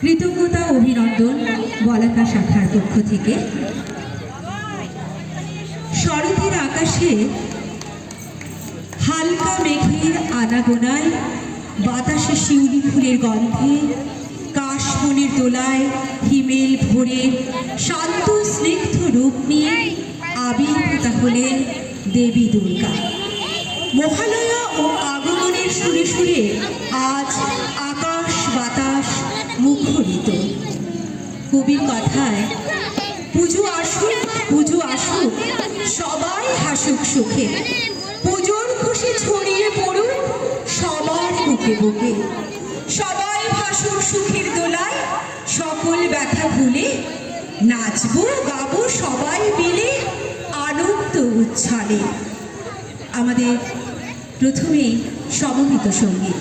কৃতজ্ঞতা অভিনন্দন বলাকা শাখার পক্ষ থেকে। শরতের আকাশে হালকা মেঘের আনাগোনায়, বাতাসে শিউলি ফুলের গন্ধে, কাশবনের দোলায় হিমেল ভোরের শান্ত স্নিগ্ধ রূপ নিয়ে আবির্ভূতা হলেন দেবী দুর্গা। মহালয়া ও আগমনের সুরে সুরে আজ আকাশ বাতাস মুখরিত। কবির কথায়, পুজো আসুক, পুজো আসুক, সবাই হাসুক সুখে, পুজোর খুশি ছড়িয়ে পড়ুক সবার বুকে বুকে, সবাই ভাসুক সুখের দোলায়, সকল ব্যথা ভুলে নাচবো গাবো সবাই মিলে আনন্দ উচ্ছ্বালে। আমাদের প্রথমেই সমবেত সঙ্গীত।